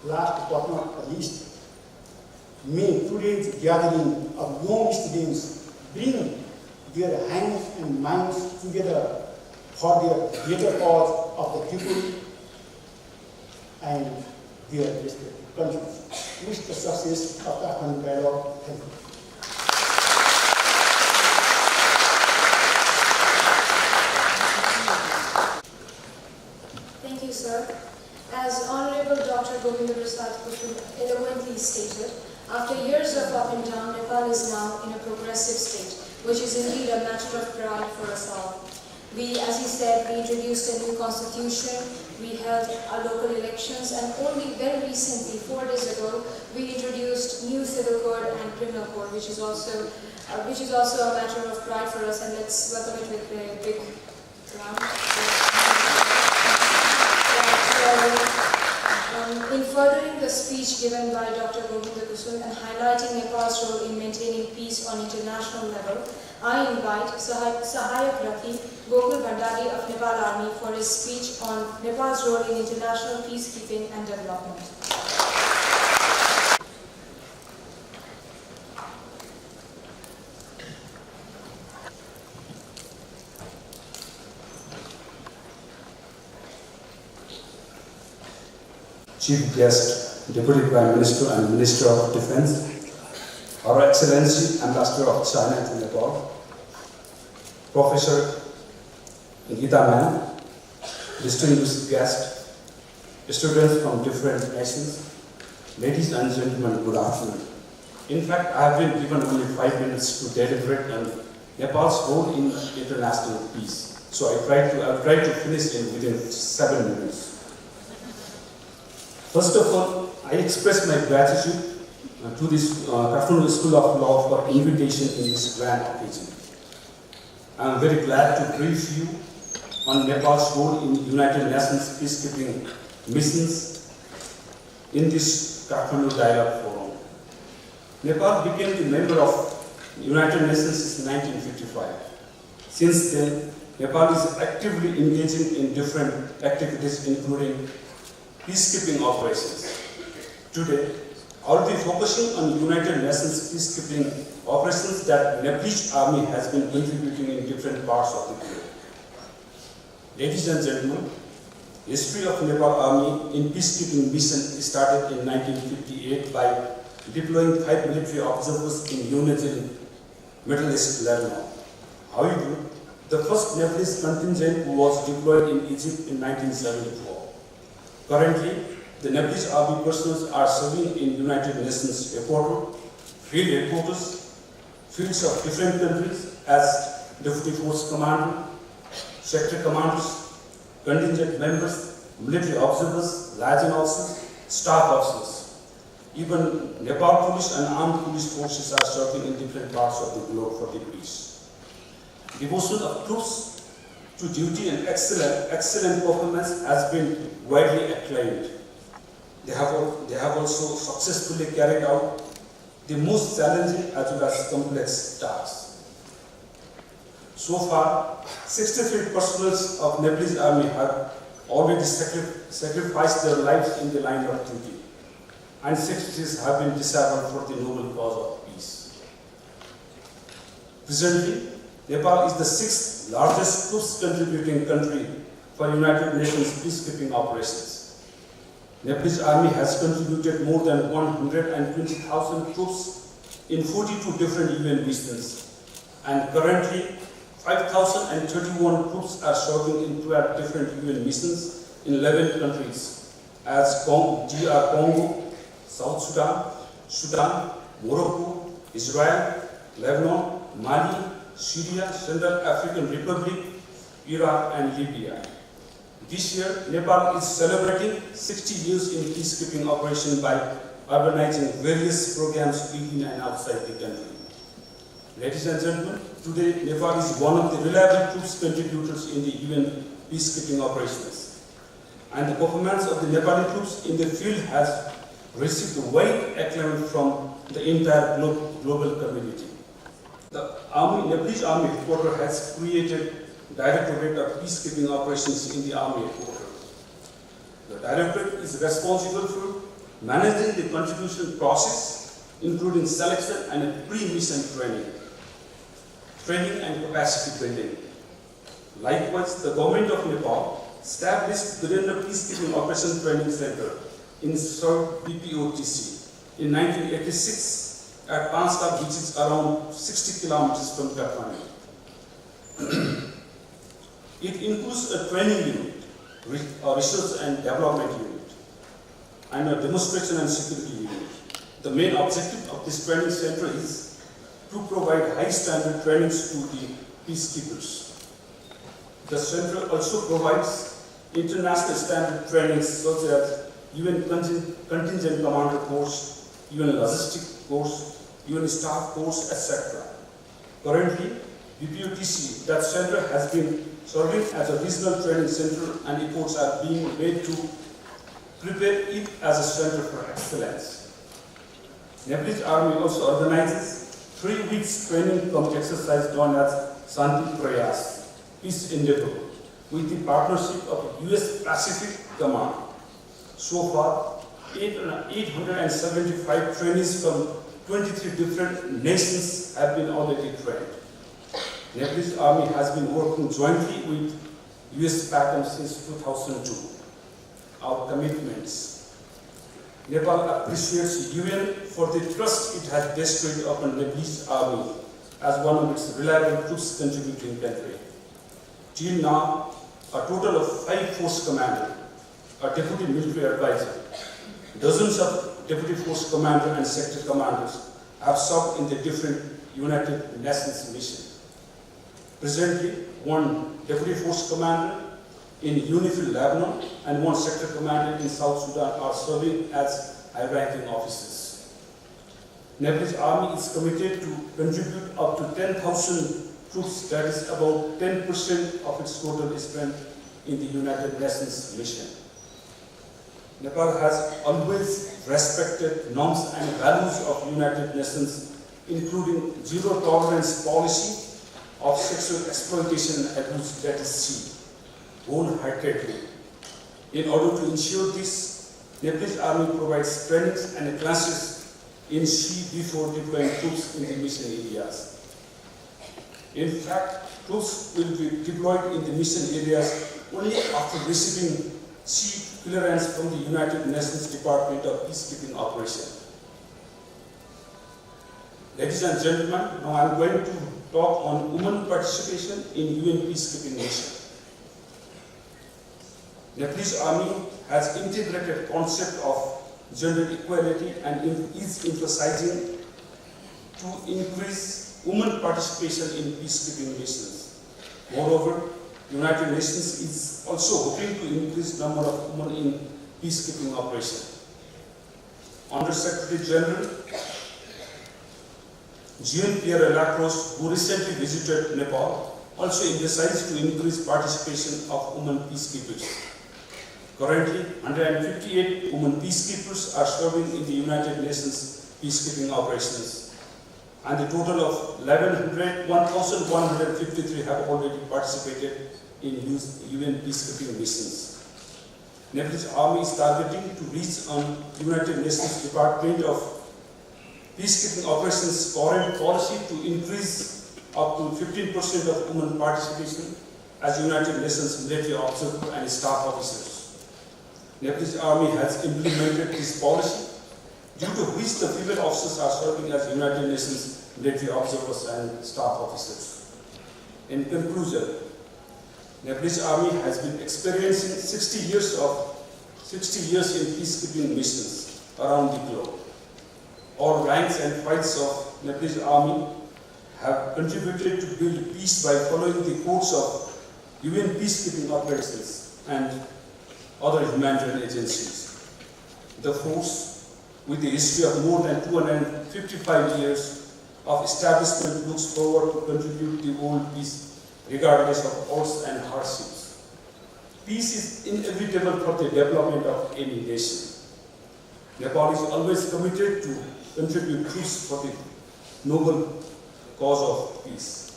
S5: Last but not least, may today's gathering of young students bring their hands and minds together for the greater cause of the people and their respective countries. Wish the success of the Kathmandu dialogue. Thank you.
S1: Thank you, sir. As Honorable Dr. Govinda Prasad eloquently stated, after years of up and down, Nepal is now in a progressive state, which is indeed a matter of pride for us all. We, as he said, we introduced a new constitution, we held our local elections, and only very recently, 4 days ago, we introduced new civil code and criminal code, which is also a matter of pride for us, and let's welcome it with a big round. In furthering the speech given by Dr. Govinda Kusum and highlighting Nepal's role in maintaining peace on international level, I invite Sahayak Rakhi Gokul Bhandari of Nepal Army for his speech on Nepal's role in international peacekeeping and development.
S6: Chief Guest, Deputy Prime Minister and Minister of Defense, Her Excellency Ambassador of China to Nepal, Professor Geeta Ma'am, distinguished guests, students from different nations, ladies and gentlemen, good afternoon. In fact, I have been given only 5 minutes to deliberate on Nepal's role in international peace. So I will try to finish within 7 minutes. First of all, I express my gratitude to this Kathmandu School of Law for invitation in this grand occasion. I am very glad to brief you on Nepal's role in United Nations peacekeeping missions in this Kathmandu Dialogue Forum. Nepal became the member of United Nations in 1955. Since then, Nepal is actively engaging in different activities including peacekeeping operations. Today, I will be focusing on United Nations peacekeeping operations that Nepalese Army has been contributing in different parts of the globe. Ladies and gentlemen, the history of Nepal Army in peacekeeping mission started in 1958 by deploying 5 military observers in Unity, Middle East, Lebanon. However, the first Nepalese contingent was deployed in Egypt in 1974. Currently, the Nepalese Army personnel are serving in United Nations headquarters, field headquarters, fields of different countries as Deputy Force Commander, Sector Commanders, contingent members, military observers, liaison officers, staff officers. Even Nepal police and armed police forces are serving in different parts of the globe for the peace. Devotion of troops to duty and excellent performance has been widely acclaimed. They have also successfully carried out the most challenging as well as complex tasks. So far, 63 personnel of Nepalese Army have already sacrificed their lives in the line of duty, and 66 have been disabled for the noble cause of peace. Presently, Nepal is the 6th largest troops contributing country for United Nations peacekeeping operations. Nepalese army has contributed more than 120,000 troops in 42 different UN missions, and currently 5,031 troops are serving in 12 different UN missions in 11 countries, as DR Congo, South Sudan, Sudan, Morocco, Israel, Lebanon, Mali, Syria, Central African Republic, Iraq, and Libya. This year, Nepal is celebrating 60 years in peacekeeping operation by organizing various programs within and outside the country. Ladies and gentlemen, today Nepal is one of the reliable troops contributors in the UN peacekeeping operations, and the performance of the Nepali troops in the field has received wide acclaim from the entire global community. The Nepalese Army headquarters has created Directorate of Peacekeeping Operations in the Army headquarters. The Directorate is responsible for managing the contribution process, including selection and pre-mission training and capacity building. Likewise, the Government of Nepal established the Peacekeeping Operation Training Center in South BPOTC in 1986 at Pansta, which is around 60 kilometers from Kathmandu. It includes a training unit, a research and development unit, and a demonstration and security unit. The main objective of this training center is to provide high standard trainings to the peacekeepers. The center also provides international standard trainings such as UN Contingent Commander Course, UN Logistic Course, UN Staff Course, etc. Currently, BPOTC, that center has been serving as a regional training center, and efforts are being made to prepare it as a center for excellence. Nepalese Army also organizes 3 weeks training camp exercise known as Shanti Prayas, Peace Endeavor, with the partnership of US Pacific Command. So far, 875 trainees from 23 different nations have been already trained. Nepalese Army has been working jointly with US PACM since 2002. Our commitments. Nepal appreciates UN for the trust it has bestowed upon Nepalese Army as one of its reliable troops contributing country. Till now, a total of 5 force commanders, a deputy military advisor, dozens of deputy force commanders and sector commanders have served in the different United Nations missions. Presently, 1 deputy force commander in UNIFIL Lebanon and 1 sector commander in South Sudan are serving as high-ranking officers. Nepalese Army is committed to contribute up to 10,000 troops, that is about 10% of its total strength in the United Nations mission. Nepal has always respected norms and values of United Nations, including zero tolerance policy of sexual exploitation and abuse, that is C, wholeheartedly. In order to ensure this, Nepalese Army provides trainings and classes in C before deploying troops in the mission areas. In fact, troops will be deployed in the mission areas only after receiving C clearance from the United Nations Department of Peacekeeping Operation. Ladies and gentlemen, now I am going to talk on women participation in UN peacekeeping mission. Nepalese Army has integrated concept of gender equality and is emphasizing to increase women participation in peacekeeping missions. Moreover, United Nations is also hoping to increase number of women in peacekeeping operation. Under Secretary General Jean-Pierre Lacrosse, who recently visited Nepal, also emphasized to increase participation of women peacekeepers. Currently, 158 women peacekeepers are serving in the United Nations peacekeeping operations, and a total of 1,153 have already participated in UN peacekeeping missions. Nepalese Army is targeting to reach on United Nations Department of Peacekeeping Operations foreign policy to increase up to 15% of women participation as United Nations military observer and staff officers. Nepalese Army has implemented this policy, due to which the female officers are serving as United Nations military observers and staff officers. In conclusion, Nepalese Army has been experiencing 60 years in peacekeeping missions around the globe. All ranks and fights of Nepalese Army have contributed to build peace by following the course of UN peacekeeping operations and other humanitarian agencies. The force, with a history of more than 255 years of establishment, looks forward to contribute to world peace regardless of odds and hardships. Peace is inevitable for the development of any nation. Nepal is always committed to contribute peace for the noble cause of peace.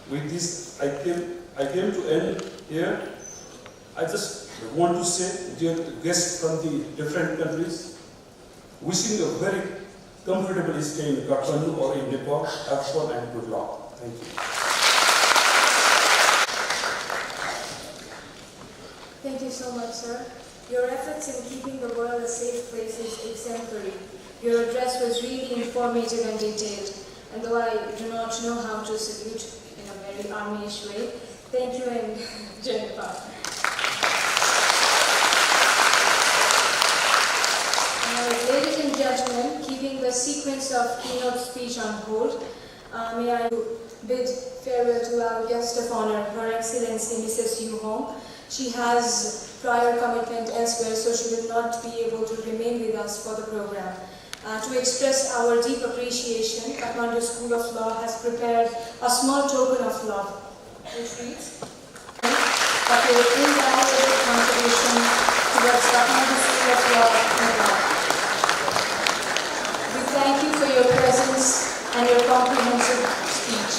S6: With this, I came to end here. I just want to say, dear guests from the different countries, wishing you a very comfortable stay in Kathmandu or in Nepal. Have fun and good luck. Thank you.
S1: Thank you so much, sir. Your efforts in keeping the world a safe place is exemplary. Your address was really informative and detailed, and though I do not know how to salute in a very army-ish way, thank you and Jai Nepal. Ladies and gentlemen, keeping the sequence of keynote speech on hold, may I bid farewell to our guest of honor, Her Excellency Mrs. Yu Hong. She has prior commitment elsewhere, so she will not be able to remain with us for the program. To express our deep appreciation, Kathmandu School of Law has prepared a small token of love, which reads, "But your invaluable contribution towards Kathmandu School of Law, Nepal." We thank you for your presence and your comprehensive speech.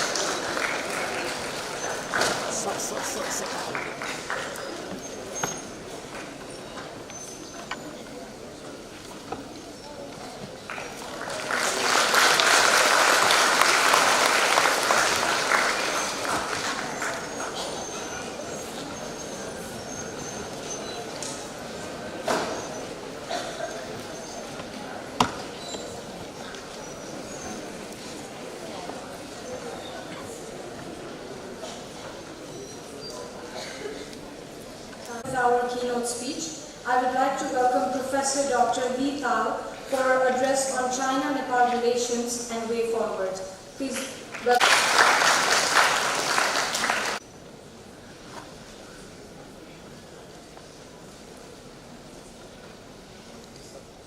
S1: Our keynote speech, I would like to welcome Professor Dr. Li Tao for her address on China-Nepal relations and way forward. Please welcome.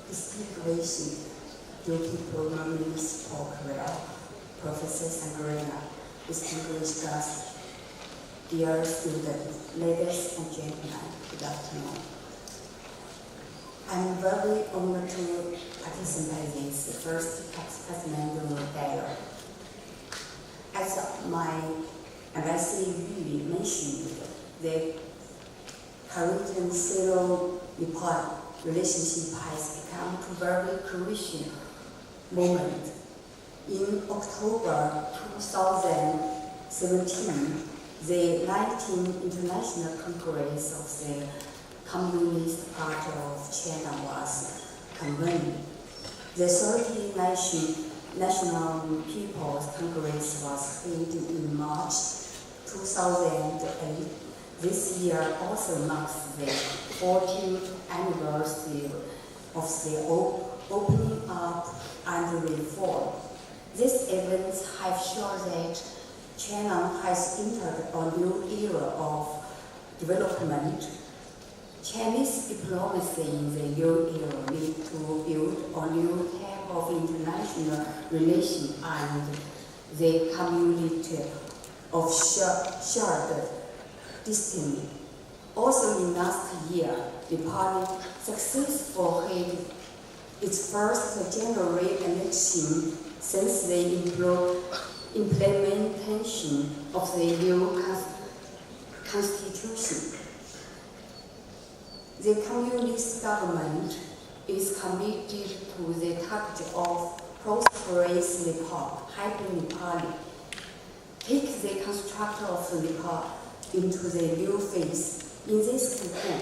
S7: Distinguished duty programmers for Korea, Professor Sangarena, distinguished guests, dear students, ladies and gentlemen, good afternoon. I'm very honored to participate in the first Kathmandu dialogue. As my ambassador really mentioned, the current Sino-Nepal relationship has become a very crucial moment. In October 2017, the 19th International Congress of the Communist Party of China was convened. The 30th National People's Congress was held in March 2008. This year also marks the 40th anniversary of the opening up and reform. These events have shown that China has entered a new era of development. Chinese diplomacy in the new era needs to build a new type of international relation and the community of shared destiny. Also in last year, Nepal successfully held its first general election since the implementation of the new constitution. The communist government is committed to the target of prosperous Nepal, happy Nepali. take the construct of Nepal into the new phase. In this cocoon,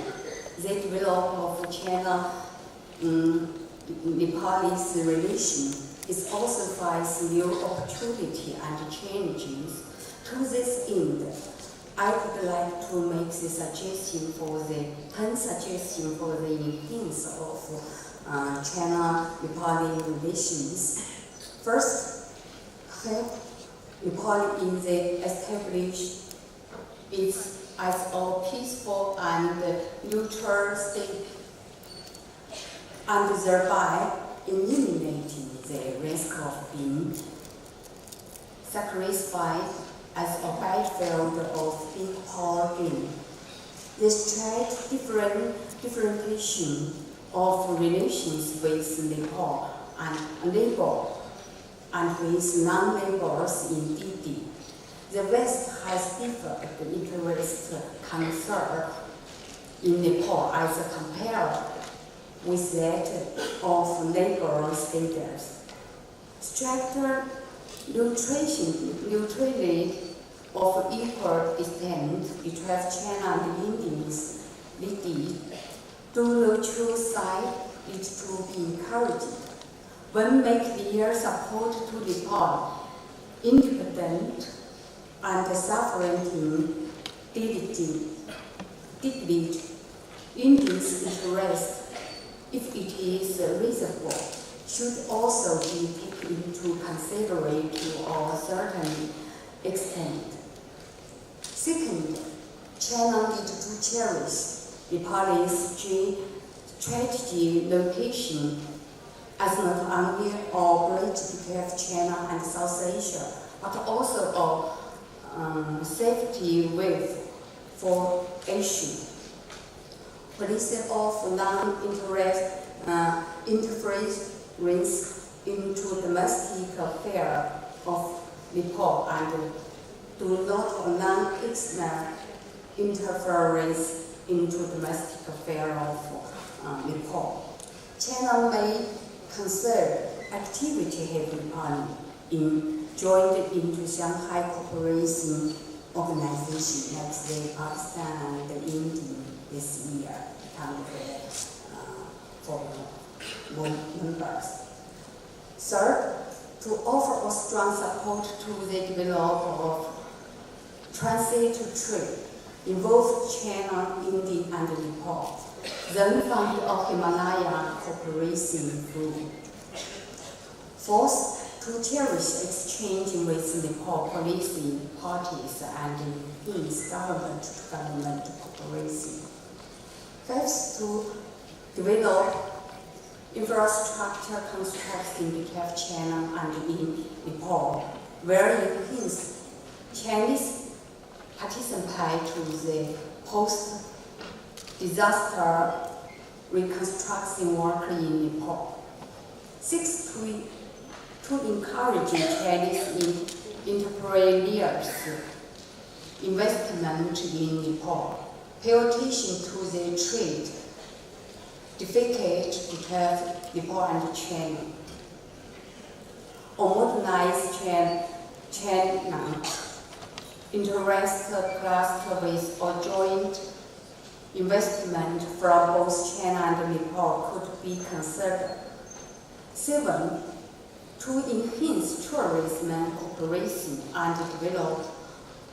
S7: the development of China-Nepalese relation is also finds new opportunity and changes. To this end, I would like to make the 10 suggestion for the enhance of China-Nepali relations. First, help Nepal in the establish its as a peaceful and neutral state, and thereby eliminating the risk of being sacrificed as a battlefield of big power game. The straight differentiation of relations with Nepal and neighbor and with non-neighbors in DD. The West has different interest concern in Nepal as compared with that of neighboring states. Stricter neutrality of equal extent between China and Indians leading to neutral side is to be encouraged. When make their support to Nepal independent and sovereignty deeply Indians' interest, if it is reasonable, should also be taken into consideration to a certain extent. Second, China needs to cherish Nepal's strategic location as not only a bridge between China and South Asia, but also a safety wave for Asia. Policy of non-interference into domestic affairs of Nepal and do not allow external interference into domestic affairs of Nepal. China may consider activity having in joined into Shanghai Cooperation Organization like the Pakistan and India this year become for members. Third, to offer a strong support to the development of transit trade involve China, India, and Nepal. Then fund of Himalaya Cooperation Group. Fourth, to cherish exchange with Nepal policy parties and its government-to-government cooperation. Fifth, to develop infrastructure construction between China and Nepal, where hence Chinese participate to the post-disaster reconstruction work in Nepal. Sixth, to encourage Chinese entrepreneurs investment in Nepal. Pay attention to the trade deficit between Nepal and China. Or modernize China interest cluster with a joint investment from both China and Nepal could be considered. 7. To enhance tourism cooperation and develop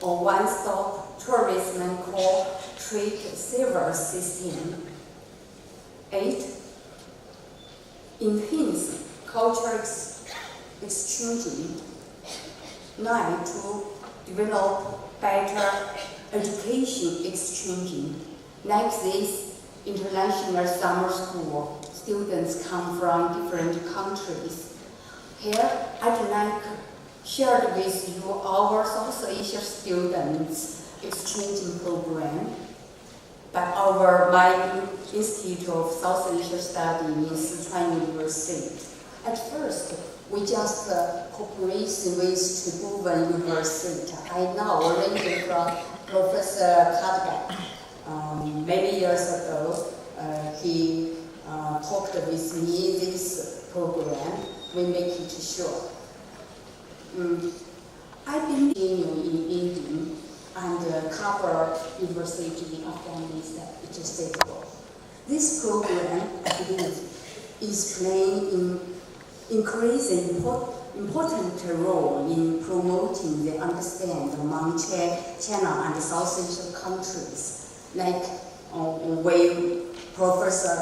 S7: a one-stop tourism trade saver system. 8. Enhance cultural exchange. 9. To develop better education exchange. Like this international summer school, students come from different countries. Here, I'd like share with you our South Asia students exchange program by my Institute of South Asia Studies in Sichuan University. At first, we just cooperate with Tsinghua University. I now learned from Professor Kathmandu. Many years ago, he talked with me this program. We make it short. I've been in India and cover University of Afghanistan, which is stable. This program, I believe, is playing an increasing important role in promoting the understanding among China and South Asian countries, like Professor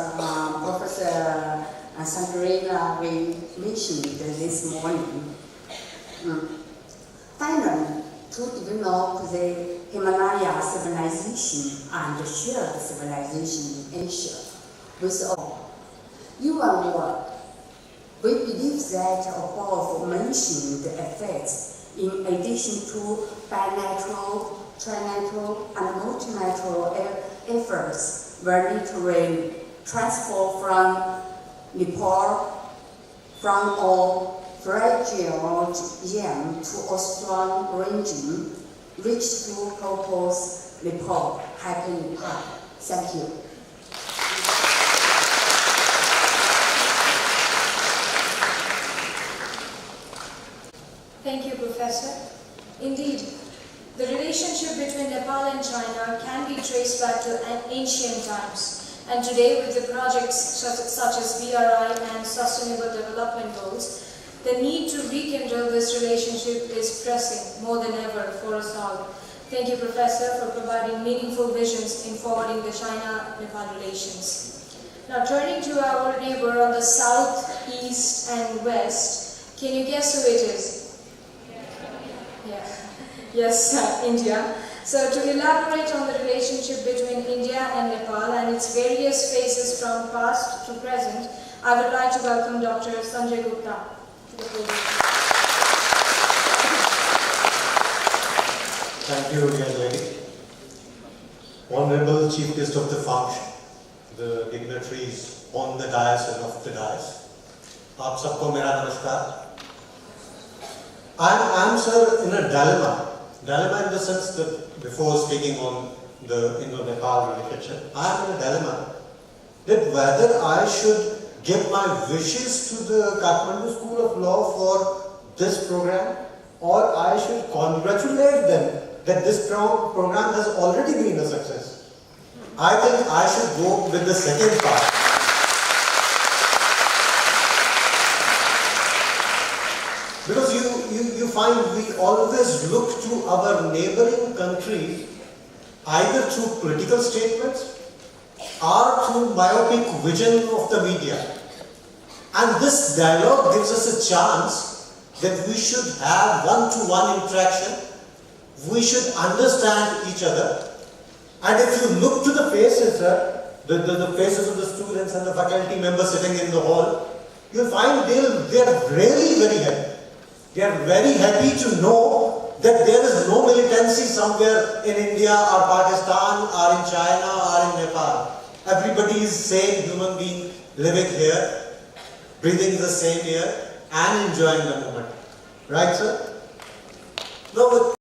S7: Sandrina we mentioned this morning. Finally, to develop the Himalaya civilization and shared civilization in Asia with all. Even more, we believe that above mentioned effects, in addition to bilateral, trilateral, and multilateral efforts, will literally transfer from Nepal from a fragile gem to a strong region, reach to propose Nepal, happy Nepal. Thank you.
S1: Thank you, Professor. Indeed, the relationship between Nepal and China can be traced back to ancient times. And today, with the projects such as BRI and Sustainable Development Goals, the need to rekindle this relationship is pressing more than ever for us all. Thank you, Professor, for providing meaningful visions in forwarding the China-Nepal relations. Now, turning to our neighbor on the south, east, and west, can you guess who it is? Yeah. Yes, India. So to elaborate on the relationship between India and Nepal and its various phases from past to present, I would like to welcome Dr. Sanjay Gupta to the podium.
S8: Thank you, dear lady. Honorable Chief Guest of the function, the dignitaries on the dais and off the dais, aap sabko mera namaskar. I am, sir, in a dilemma. Dilemma in the sense that before speaking on the Indo-Nepal relationship, I am in a dilemma that whether I should give my wishes to the Kathmandu School of Law for this program, or I should congratulate them that this program has already been a success. I think I should go with the second part. Because you find we always look to our neighboring countries either through political statements or through myopic vision of the media. And this dialogue gives us a chance that we should have one-to-one interaction. We should understand each other. And if you look to the faces, the faces of the students and the faculty members sitting in the hall, you'll find they are really very happy. They are very happy to know that there is no militancy somewhere in India or Pakistan or in China or in Nepal. Everybody is same human being living here, breathing the same air and enjoying the moment. Right, sir? No,